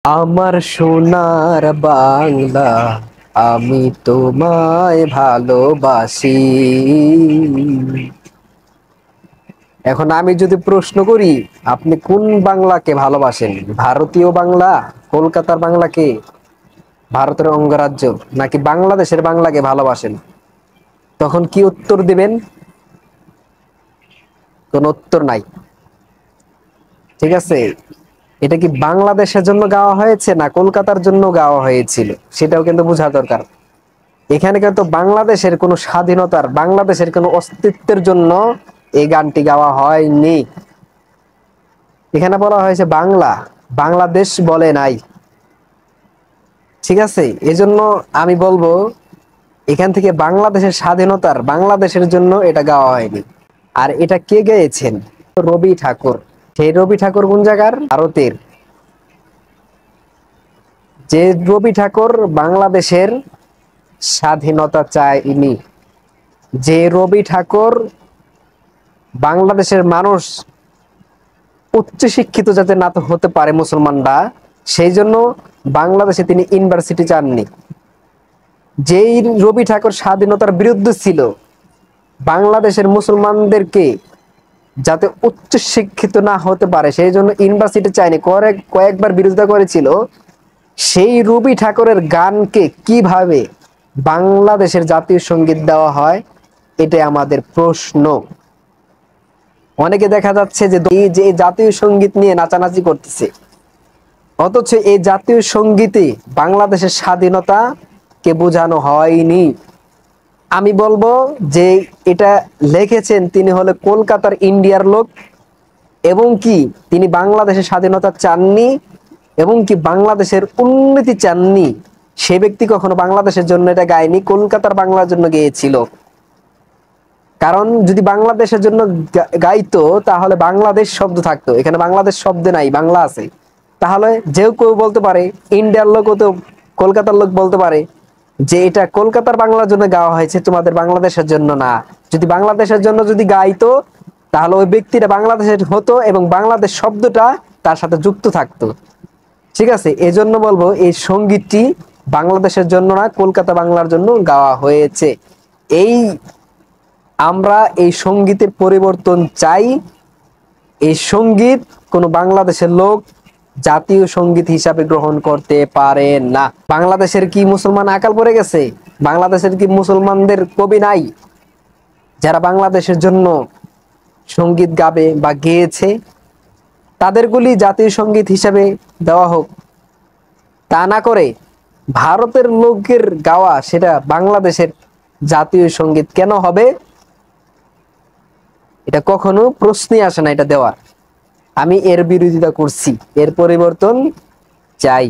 আমার সোনার বাংলা, আমি তোমায় ভালোবাসি। এখন আমি যদি প্রশ্ন করি, আপনি কোন বাংলাকে ভালোবাসেন? ভারতীয় বাংলা, কলকাতার বাংলাকে, ভারতের অঙ্গরাজ্য, নাকি বাংলাদেশের বাংলাকে ভালোবাসেন? তখন কি উত্তর দিবেন? কোন উত্তর নাই। ঠিক আছে, এটা কি বাংলাদেশের জন্য গাওয়া হয়েছে না কলকাতার জন্য গাওয়া হয়েছিল, সেটাও কিন্তু বোঝা দরকার। এখানে কিন্তু বাংলাদেশের কোনো স্বাধীনতার, বাংলাদেশের কোনো অস্তিত্বের জন্য এই গানটি গাওয়া হয়নি। এখানে বলা হয়েছে বাংলা, বাংলাদেশ বলে নাই। ঠিক আছে, এজন্য আমি বলবো এখান থেকে বাংলাদেশের স্বাধীনতার, বাংলাদেশের জন্য এটা গাওয়া হয়নি। আর এটা কে গেয়েছেন? রবি ঠাকুর। সেই রবি ঠাকুর কোন জায়গার? ভারতের। যে রবি ঠাকুর বাংলাদেশের স্বাধীনতা চায়নি, যে রবি ঠাকুর বাংলাদেশের মানুষ উচ্চ শিক্ষিত যাতে না হতে পারে মুসলমানরা, সেই জন্য বাংলাদেশে তিনি ইউনিভার্সিটি চাননি। যেই রবি ঠাকুর স্বাধীনতার বিরুদ্ধে ছিল, বাংলাদেশের মুসলমানদেরকে যাতে উচ্চ শিক্ষিত না হতে পারে সেই জন্য ইউনিভার্সিটি চায়নি, কয়েকবার বিরোধিতা করেছিল। সেই রবি ঠাকুরের গানকে কিভাবে বাংলাদেশের জাতীয় সঙ্গীত দেওয়া হয়, এটাই আমাদের প্রশ্ন। অনেকে দেখা যাচ্ছে যে এই জাতীয় সঙ্গীত নিয়ে নাচানাচি করতেছে, অথচ এই জাতীয় সঙ্গীতে বাংলাদেশের স্বাধীনতা কে বোঝানো হয়নি। আমি বলবো যে এটা লিখেছেন তিনি হলো কলকাতার ইন্ডিয়ার লোক, এবং কি তিনি বাংলাদেশের স্বাধীনতা চাননি, এবং কি বাংলাদেশের উন্নতি চাননি। সে ব্যক্তি কখনো বাংলাদেশের জন্য এটা গায়নি, কলকাতার বাংলার জন্য গেয়েছিল। কারণ যদি বাংলাদেশের জন্য গাইতো তাহলে বাংলাদেশ শব্দ থাকতো, এখানে বাংলাদেশ শব্দ নাই, বাংলা আছে। তাহলে যেও কেউ বলতে পারে, ইন্ডিয়ার লোকও তো, কলকাতার লোক বলতে পারে যে এটা কলকাতার বাংলার জন্য গাওয়া হয়েছে, তোমাদের বাংলাদেশের জন্য না। যদি বাংলাদেশের জন্য যদি গাইতো তাহলে ওই ব্যক্তিটা বাংলাদেশের হতো এবং বাংলাদেশ শব্দটা তার সাথে যুক্ত থাকতো। ঠিক আছে, এজন্য বলবো এই সঙ্গীতটি বাংলাদেশের জন্য না, কলকাতা বাংলার জন্য গাওয়া হয়েছে। এই আমরা এই সঙ্গীতের পরিবর্তন চাই। এই সঙ্গীত কোনো বাংলাদেশের লোক জাতীয় সঙ্গীত হিসাবে গ্রহণ করতে পারে না। বাংলাদেশের কি মুসলমান আকাল পড়ে গেছে? বাংলাদেশের কি মুসলমানদের কবি নাই যারা বাংলাদেশের জন্য সঙ্গীত গাবে বা গেয়েছে? তাদেরগুলি জাতীয় সঙ্গীত হিসাবে দেওয়া হোক। তা না করে ভারতের লোকের গাওয়া সেটা বাংলাদেশের জাতীয় সঙ্গীত কেন হবে? এটা কখনো প্রশ্নই আসে না এটা দেওয়ার। আমি এর বিরোধিতা করছি, এর পরিবর্তন চাই।